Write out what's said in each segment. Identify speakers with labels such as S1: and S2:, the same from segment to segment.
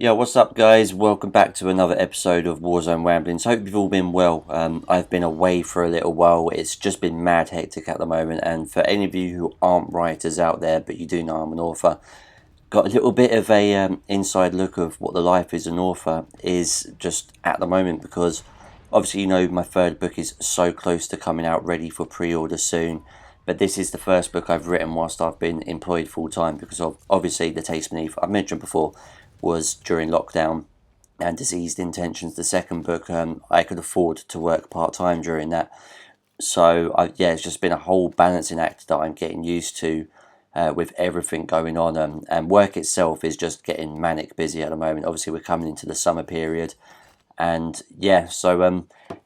S1: Yeah, what's up, guys? Welcome back to another episode of Warzone Ramblings. Hope you've all been well. I've been away for a little while. It's just been mad hectic at the moment. And for any of you who aren't writers out there, but you do know I'm an author, got a little bit of a inside look of what the life as an author is just at the moment. Because obviously, my third book is so close to coming out, ready for pre-order soon. But this is the first book I've written whilst I've been employed full time because of obviously the Taste Beneath I've mentioned before was during lockdown, and Diseased Intentions, the second book, I could afford to work part time during that. So yeah, it's just been a whole balancing act that I'm getting used to with everything going on, and work itself is just getting manic busy at the moment. Obviously, we're coming into the summer period, and yeah, so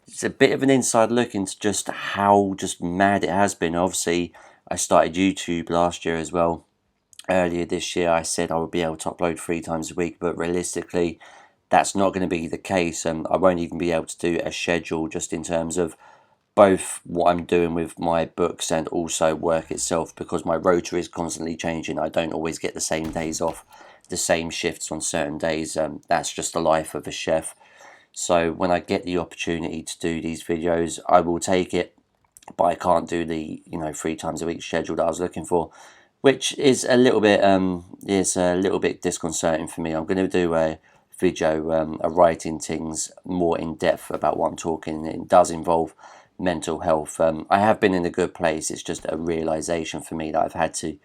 S1: it's a bit of an inside look into just how just mad it has been. Obviously, I started YouTube last year as well. Earlier this year, I said I would be able to upload 3 times a week, but realistically, that's not going to be the case. I won't even be able to do a schedule just in terms of both what I'm doing with my books and also work itself, because my rota is constantly changing. I don't always get the same days off, the same shifts on certain days. That's just the life of a chef. So when I get the opportunity to do these videos, I will take it, but I can't do the 3 times a week schedule that I was looking for, which is a little bit disconcerting for me. I'm going to do a video, a writing things more in depth about what I'm talking. It does involve mental health. I have been in a good place. It's just a realization for me that I've had to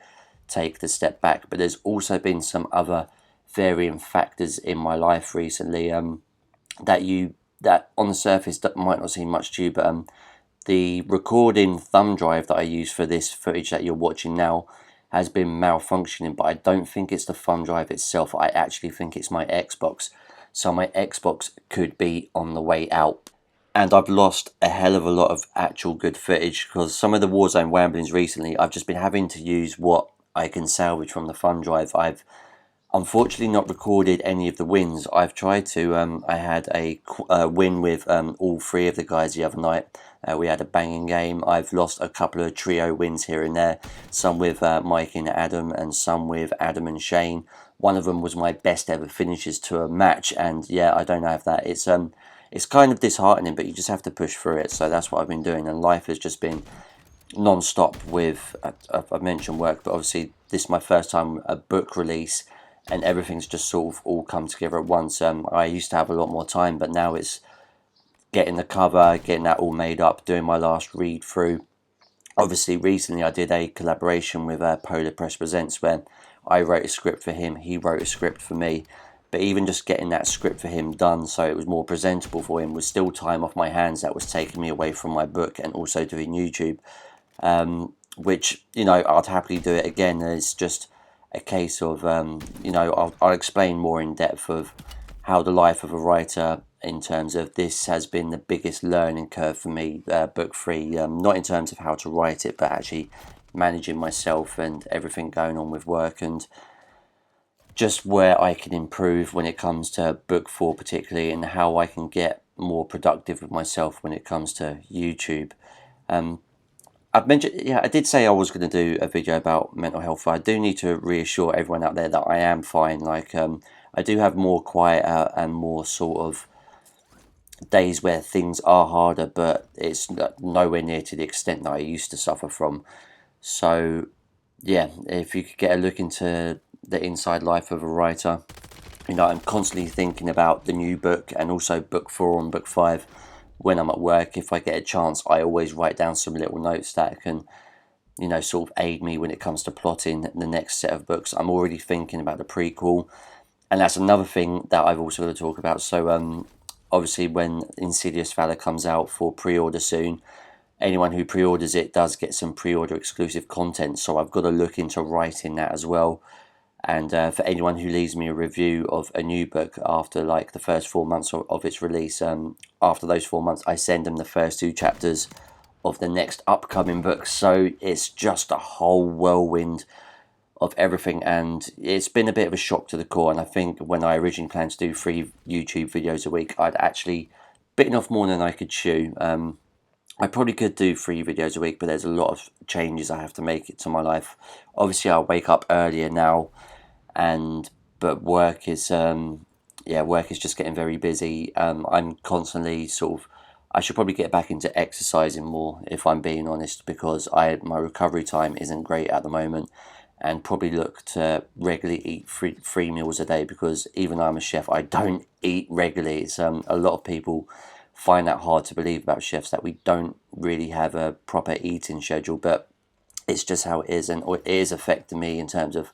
S1: take the step back. But there's also been some other varying factors in my life recently, that on the surface that might not seem much to you, but the recording thumb drive that I use for this footage that you're watching now has been malfunctioning, but I don't think it's the thumb drive itself. I actually think it's my Xbox. So my Xbox could be on the way out. And I've lost a hell of a lot of actual good footage because some of the Warzone ramblings recently, I've just been having to use what I can salvage from the thumb drive. I've unfortunately not recorded any of the wins. I've tried to. I had a win with all three of the guys the other night. We had a banging game. I've lost a couple of trio wins here and there. Some with Mike and Adam, and some with Adam and Shane. One of them was my best ever finishes to a match, and yeah, I don't have that. It's kind of disheartening, but you just have to push through it. So that's what I've been doing, and life has just been non-stop with. I've mentioned work, but obviously this is my first time a book release, and everything's just sort of all come together at once. I used to have a lot more time, but now it's getting the cover, getting that all made up, doing my last read through. Obviously, recently I did a collaboration with Polar Press Presents where I wrote a script for him, he wrote a script for me. But even just getting that script for him done so it was more presentable for him was still time off my hands that was taking me away from my book and also doing YouTube. Which, I'd happily do it again. It's just a case of, I'll explain more in depth of how the life of a writer, in terms of this, has been the biggest learning curve for me, book three, not in terms of how to write it, but actually managing myself and everything going on with work, and just where I can improve when it comes to book four particularly, and how I can get more productive with myself when it comes to YouTube. I've mentioned, yeah, I did say I was going to do a video about mental health. I do need to reassure everyone out there that I am fine. Like, I do have more quieter and more sort of days where things are harder, but it's nowhere near to the extent that I used to suffer from. So, yeah, if you could get a look into the inside life of a writer, I'm constantly thinking about the new book and also book four and book five. When I'm at work, if I get a chance, I always write down some little notes that can, sort of aid me when it comes to plotting the next set of books. I'm already thinking about the prequel, and that's another thing that I've also got to talk about. So, obviously, when Insidious Valour comes out for pre-order soon, anyone who pre-orders it does get some pre-order exclusive content. So I've got to look into writing that as well. And for anyone who leaves me a review of a new book after like the first 4 months of its release, after those 4 months, I send them the first 2 chapters of the next upcoming book. So it's just a whole whirlwind of everything, and it's been a bit of a shock to the core. And I think when I originally planned to do 3 YouTube videos a week, I'd actually bitten off more than I could chew. I probably could do 3 videos a week, but there's a lot of changes I have to make it to my life. Obviously, I'll wake up earlier now, but work is yeah, work is just getting very busy. I'm constantly sort of, I should probably get back into exercising more if I'm being honest, because my recovery time isn't great at the moment, and probably look to regularly eat three meals a day, because even though I'm a chef, I don't eat regularly. It's a lot of people find that hard to believe about chefs, that we don't really have a proper eating schedule, but it's just how it is, and it is affecting me in terms of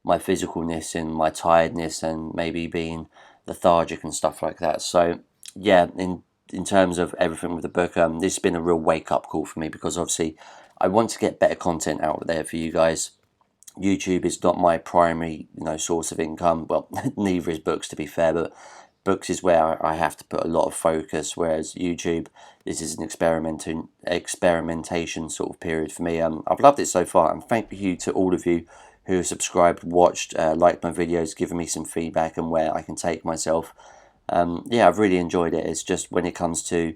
S1: my physicalness and my tiredness, and maybe being lethargic and stuff like that. So yeah, in terms of everything with the book, this has been a real wake up call for me, because obviously I want to get better content out there for you guys. YouTube is not my primary, source of income. Well, neither is books, to be fair, but books is where I have to put a lot of focus, whereas YouTube, this is an experimentation sort of period for me. I've loved it so far, and thank you to all of you who have subscribed, watched, liked my videos, given me some feedback and where I can take myself. Yeah, I've really enjoyed it. It's just when it comes to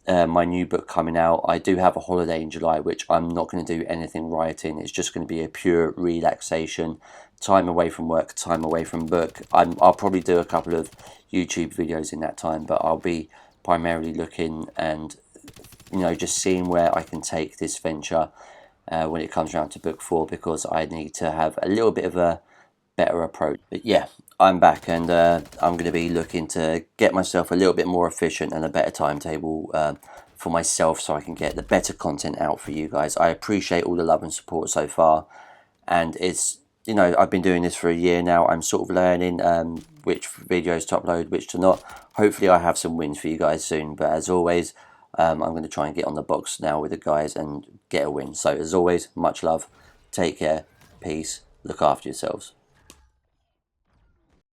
S1: my new book coming out, I do have a holiday in July, which I'm not going to do anything writing. It's just going to be a pure relaxation, time away from work, time away from book. I'll probably do a couple of YouTube videos in that time, but I'll be primarily looking and just seeing where I can take this venture when it comes around to book 4, because I need to have a little bit of a better approach. But yeah, I'm back, and I'm going to be looking to get myself a little bit more efficient and a better timetable for myself, so I can get the better content out for you guys. I appreciate all the love and support so far, and it's, I've been doing this for a year now. I'm sort of learning which videos to upload, which to not. Hopefully I have some wins for you guys soon, but as always, I'm going to try and get on the box now with the guys and get a win. So as always, much love, take care, peace, look after yourselves.